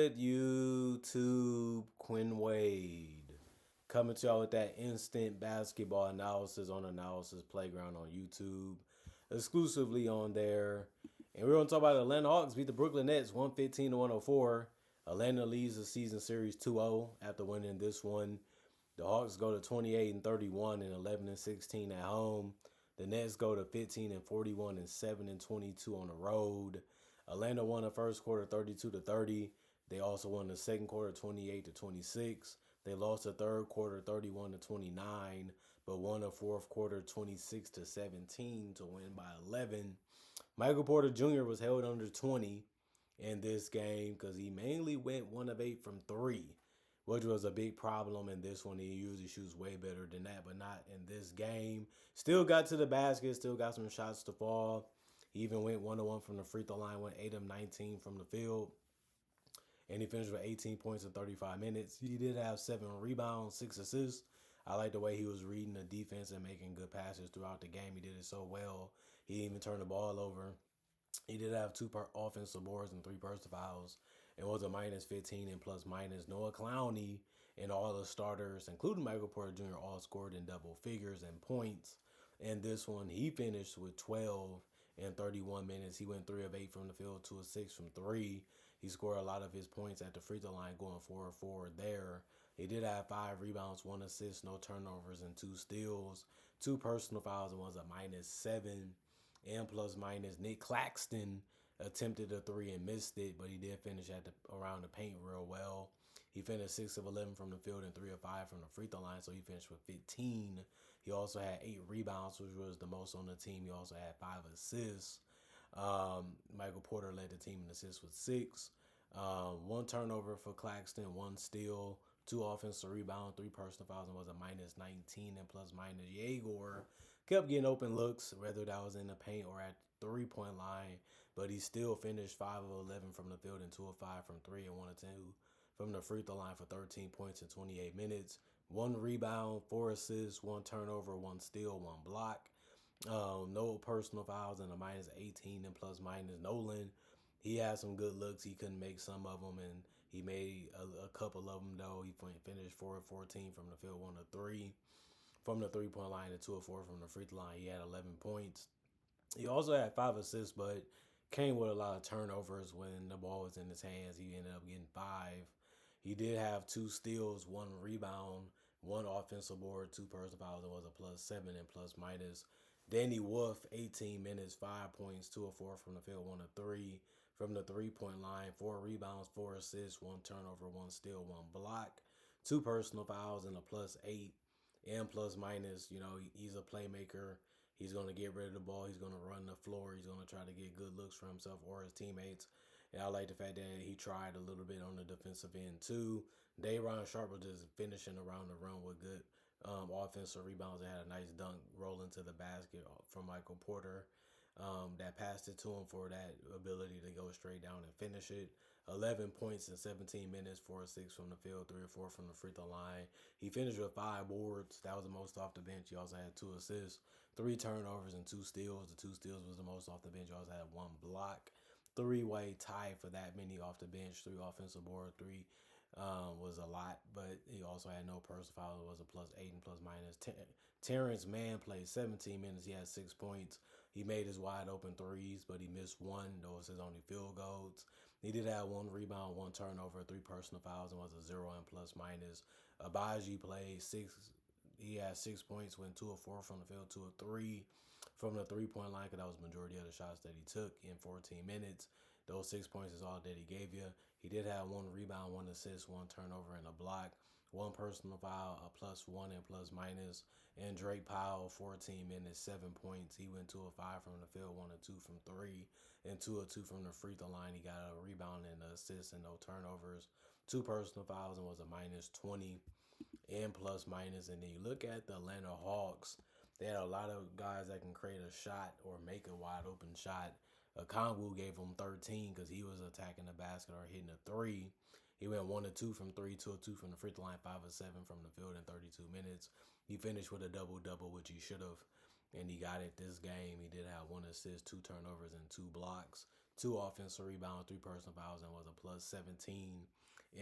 good, YouTube? Quinn Wade coming to y'all with that instant basketball analysis on Analysis Playground on YouTube, exclusively on there. And we're going to talk about Atlanta Hawks beat the Brooklyn Nets 115 to 104. Atlanta leads the season series 2-0 after winning this one. The Hawks go to 28 and 31 and 11 and 16 at home. The Nets go to 15 and 41 and 7 and 22 on the road. Atlanta won the first quarter 32 to 30. They also won the second quarter 28 to 26. They lost the third quarter 31 to 29, but won the fourth quarter 26 to 17 to win by 11. Michael Porter Jr. was held under 20 in this game because he mainly went 1 of 8 from 3, which was a big problem in this one. He usually shoots way better than that, but not in this game. Still got to the basket, still got some shots to fall. He even went 1-1 from the free throw line, went 8 of 19 from the field. And he finished with 18 points in 35 minutes. He did have 7 rebounds, 6 assists. I like the way he was reading the defense and making good passes throughout the game. He did it so well. He didn't even turned the ball over. He did have 2 offensive boards and 3 personal fouls. It was a minus 15 and plus minus. Noah Clowney and all the starters, including Michael Porter Jr., all scored in double figures and points. And this one, he finished with 12 in 31 minutes. He went 3 of 8 from the field, 2 of 6 from 3. He scored a lot of his points at the free throw line, going 4-4 there. He did have 5 rebounds, 1 assist, no turnovers, and 2 steals. 2 personal fouls, and was a minus 7 and plus minus. Nick Claxton attempted a 3 and missed it, but he did finish around the paint real well. He finished 6 of 11 from the field and 3 of 5 from the free throw line, so he finished with 15. He also had 8 rebounds, which was the most on the team. He also had 5 assists. Michael Porter led the team in assists with 6. 1 turnover for Claxton, 1 steal, 2 offensive rebounds, 3 personal fouls, and was a minus 19 and plus minus. Yegor kept getting open looks, whether that was in the paint or at the 3-point line, but he still finished 5 of 11 from the field and 2 of 5 from 3 and 1 of 2 from the free throw line for 13 points in 28 minutes. 1 rebound, 4 assists, 1 turnover, 1 steal, 1 block. No personal fouls and a minus 18 and plus minus. Nolan, he had some good looks. He couldn't make some of them, and he made a couple of them, though. He finished 4 of 14 from the field, 1 of 3 from the 3-point line, and 2 of 4 from the free throw line. He had 11 points. He also had 5 assists, but came with a lot of turnovers when the ball was in his hands. He ended up getting 5. He did have 2 steals, 1 rebound, 1 offensive board, 2 personal fouls, and was a plus 7 and plus minus. Danny Wolf, 18 minutes, 5 points, 2 of 4 from the field, 1 of 3 from the 3-point line, 4 rebounds, 4 assists, 1 turnover, 1 steal, 1 block, 2 personal fouls, and a plus 8 and plus minus. You know, he's a playmaker. He's going to get rid of the ball. He's going to run the floor. He's going to try to get good looks for himself or his teammates. And I like the fact that he tried a little bit on the defensive end too. Day'Ron Sharpe was just finishing around the rim with good offensive rebounds. They had a nice dunk rolling to the basket from Michael Porter that passed it to him for that ability to go straight down and finish it. 11 points in 17 minutes, 4 of 6 from the field, 3 or 4 from the free throw line. He finished with 5 boards. That was the most off the bench. He also had 2 assists, 3 turnovers, and 2 steals. The 2 steals was the most off the bench. He also had 1 block. 3-way tie for that many off the bench. 3 offensive board, 3 was a lot, but he also had no personal foul. It was a plus 8 and plus minus. Terrence Mann played 17 minutes. He had 6 points. He made his wide open threes, but he missed 1. Those his only field goals. He did have 1 rebound, 1 turnover, 3 personal fouls, and was a 0 and plus minus. Abaji played 6. He had 6 points, went 2 of 4 from the field, 2 of 3 from the 3-point line, because that was the majority of the shots that he took in 14 minutes. Those 6 points is all that he gave you. He did have 1 rebound, 1 assist, 1 turnover, and a block. 1 personal foul, a plus 1 and plus minus. And Drake Powell, 14 minutes, 7 points. He went 2 of 5 from the field, 1 of 2 from 3, and 2 of 2 from the free throw line. He got a rebound and an assist and no turnovers. 2 personal fouls and was a minus 20 and plus minus. And then you look at the Atlanta Hawks. They had a lot of guys that can create a shot or make a wide open shot. Okongwu gave him 13 because he was attacking the basket or hitting a 3. He went 1 of 2 from 3, 2 of 2 from the free throw line, 5 of 7 from the field in 32 minutes. He finished with a double-double, which he should have, and he got it this game. He did have 1 assist, 2 turnovers, and 2 blocks. 2 offensive rebounds, 3 personal fouls, and was a plus 17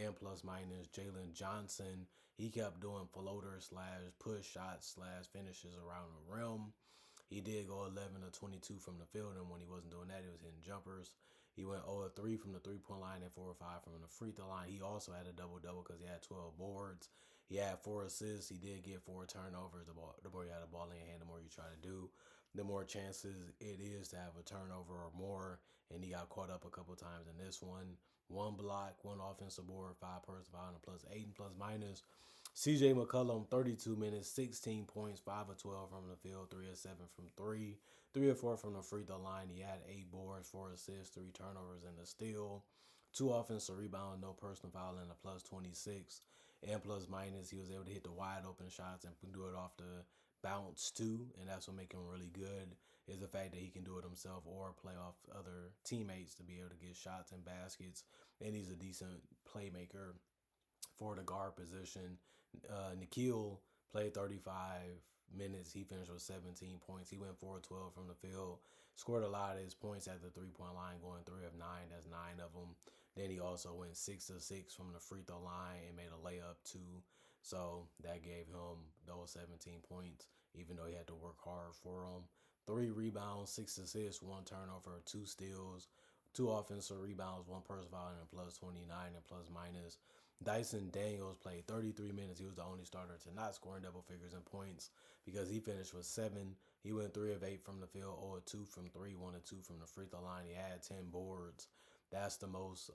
and plus minus. Jalen Johnson, he kept doing floaters slash push shots slash finishes around the rim. He did go 11 of 22 from the field, and when he wasn't doing that, he was hitting jumpers. He went 0 of 3 from the 3-point line and 4 or 5 from the free throw line. He also had a double double because he had 12 boards. He had 4 assists. He did get 4 turnovers. The more you had a ball in your hand, the more you try to do, the more chances it is to have a turnover or more. And he got caught up a couple times in this one. 1 block, 1 offensive board, 5 personal foul, and a plus 8 and plus minus. CJ McCollum, 32 minutes, 16 points, 5 of 12 from the field, 3 of 7 from 3, 3 of 4 from the free throw line. He had 8 boards, 4 assists, 3 turnovers, and a steal. 2 offensive rebounds, no personal foul, and a plus 26. And plus minus, he was able to hit the wide open shots and do it off the bounce too. And that's what makes him really good, is the fact that he can do it himself or play off other teammates to be able to get shots and baskets. And he's a decent playmaker for the guard position. Nikhil played 35 minutes. He finished with 17 points. He went 4 of 12 from the field. Scored a lot of his points at the 3-point line, going 3 of 9. That's 9 of them. Then he also went 6 of 6 from the free throw line and made a layup too. So that gave him those 17 points, even though he had to work hard for them. 3 rebounds, 6 assists, 1 turnover, 2 steals, 2 offensive rebounds, 1 personal foul, and a plus 29 and plus minus. Dyson Daniels played 33 minutes. He was the only starter to not score in double figures in points because he finished with 7. He went 3 of 8 from the field, 0 of 2 from 3, 1 of 2 from the free throw line. He had 10 boards. That's the most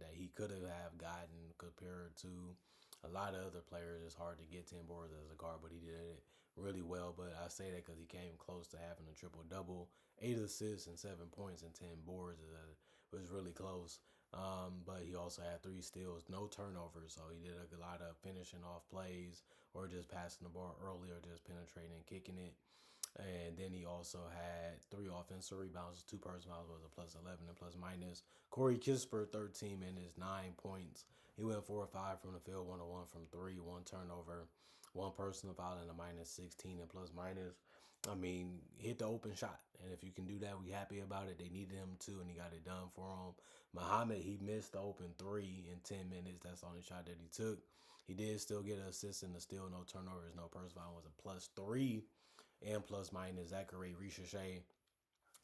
that he could have gotten compared to a lot of other players. It's hard to get 10 boards as a guard, but he did it really well. But I say that because he came close to having a triple-double, 8 assists and 7 points and 10 boards. Was really close. But he also had 3 steals, no turnovers. So he did a lot of finishing off plays or just passing the ball early or just penetrating and kicking it. And then he also had 3 offensive rebounds, 2 personal fouls, was a plus 11 and plus minus. Corey Kispert, 13 minutes, 9 points. He went 4 or 5 from the field, 1 of 1 from 3, 1 turnover, 1 personal foul, and a minus 16 and plus minus. I mean, hit the open shot. And if you can do that, we happy about it. They needed him too, and he got it done for him. Muhammad, he missed the open 3 in 10 minutes. That's the only shot that he took. He did still get an assist and a steal, no turnovers, no personal foul, was a plus 3 and plus minus. Zachary Ricochet,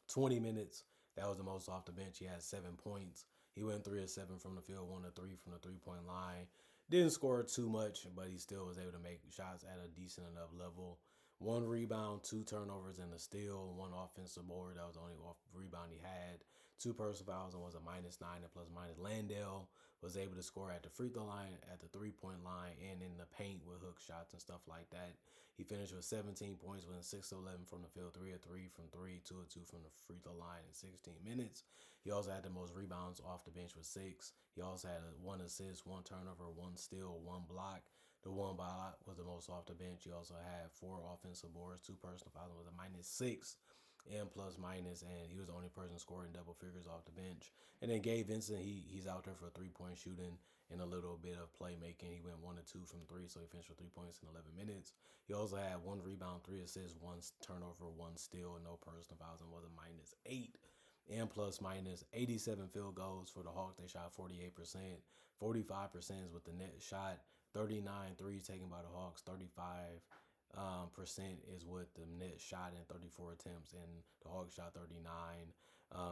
20 minutes. That was the most off the bench. He had 7 points. He went 3 of 7 from the field, 1 of 3 from the 3-point line. Didn't score too much, but he still was able to make shots at a decent enough level. 1 rebound, 2 turnovers, and a steal. 1 offensive board. That was the only rebound he had. 2 personal fouls and was a minus 9 and plus minus. Landale was able to score at the free throw line, at the 3-point line, and in the paint with hook shots and stuff like that. He finished with 17 points, went 6 of 11 from the field, 3 of 3 from 3, 2 of 2 from the free throw line in 16 minutes. He also had the most rebounds off the bench with 6. He also had 1 assist, 1 turnover, 1 steal, 1 block. The 1 block was the most off the bench. He also had 4 offensive boards, 2 personal fouls, was a minus 6 and plus minus, and he was the only person scoring double figures off the bench. And then Gabe Vincent, he's out there for 3-point shooting and a little bit of playmaking. He went 1 of 2 from 3, so he finished with 3 points in 11 minutes. He also had 1 rebound, 3 assists, 1 turnover, 1 steal, and no personal fouls, and was a minus 8 and plus minus. 87 field goals for the Hawks. They shot 48%. 45% is with the net shot. 39 threes taken by the Hawks. 35% is with the net shot in 34 attempts, and the Hawks shot 39.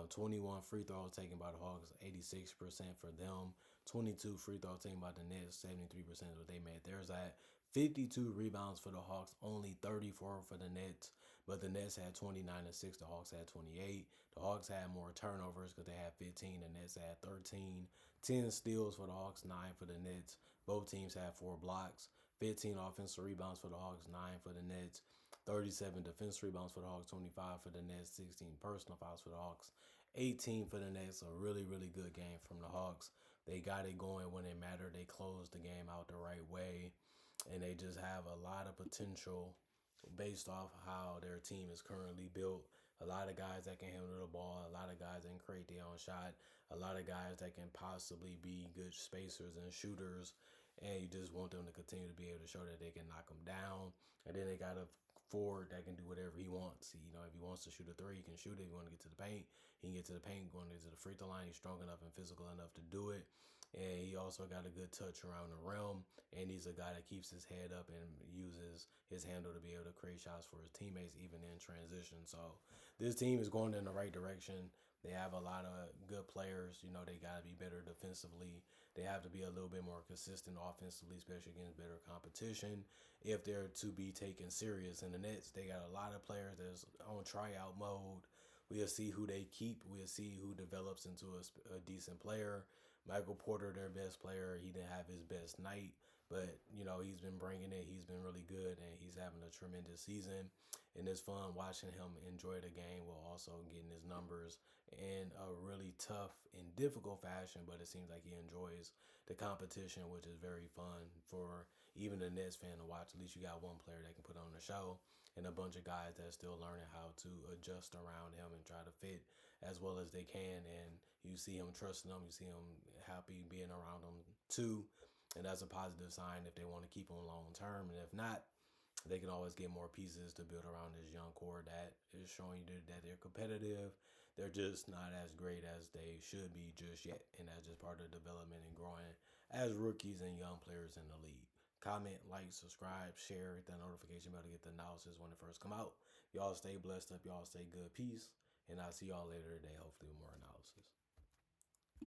21 free throws taken by the Hawks, 86% for them. 22 free throws taken by the Nets, 73% is what they made. There's that. 52 rebounds for the Hawks, only 34 for the Nets. But the Nets had 29 and 6. The Hawks had 28. The Hawks had more turnovers because they had 15. The Nets had 13. 10 steals for the Hawks, 9 for the Nets. Both teams had 4 blocks. 15 offensive rebounds for the Hawks, 9 for the Nets. 37 defensive rebounds for the Hawks, 25 for the Nets. 16 personal fouls for the Hawks, 18 for the Nets. A really, really good game from the Hawks. They got it going when it mattered. They closed the game out the right way. And they just have a lot of potential based off how their team is currently built. A lot of guys that can handle the ball, a lot of guys that can create their own shot, a lot of guys that can possibly be good spacers and shooters. And you just want them to continue to be able to show that they can knock them down. And then they got a forward that can do whatever he wants. If he wants to shoot a three, he can shoot it. If he want to get to the paint, he can get to the paint. Going to get to the free throw line, he's strong enough and physical enough to do it. And he also got a good touch around the rim. And he's a guy that keeps his head up and uses his handle to be able to create shots for his teammates, even in transition. So this team is going in the right direction. They have a lot of good players. They got to be better defensively. They have to be a little bit more consistent offensively, especially against better competition. If they're to be taken serious in the Nets, they got a lot of players that's on tryout mode. We'll see who they keep. We'll see who develops into a decent player. Michael Porter, their best player, he didn't have his best night, but he's been bringing it. He's been really good, and he's having a tremendous season. And it's fun watching him enjoy the game while also getting his numbers in a really tough and difficult fashion. But it seems like he enjoys the competition, which is very fun for even a Nets fan to watch. At least you got one player that can put on the show, and a bunch of guys that are still learning how to adjust around him and try to fit as well as they can. And you see him trusting them. You see him happy being around them too. And that's a positive sign if they want to keep him long term. And if not, they can always get more pieces to build around this young core that is showing you that they're competitive. They're just not as great as they should be just yet. And that's just part of development and growing as rookies and young players in the league. Comment, like, subscribe, share, hit that notification bell to get the analysis when it first come out. Y'all stay blessed up. Y'all stay good. Peace. And I'll see y'all later today, hopefully with more analysis.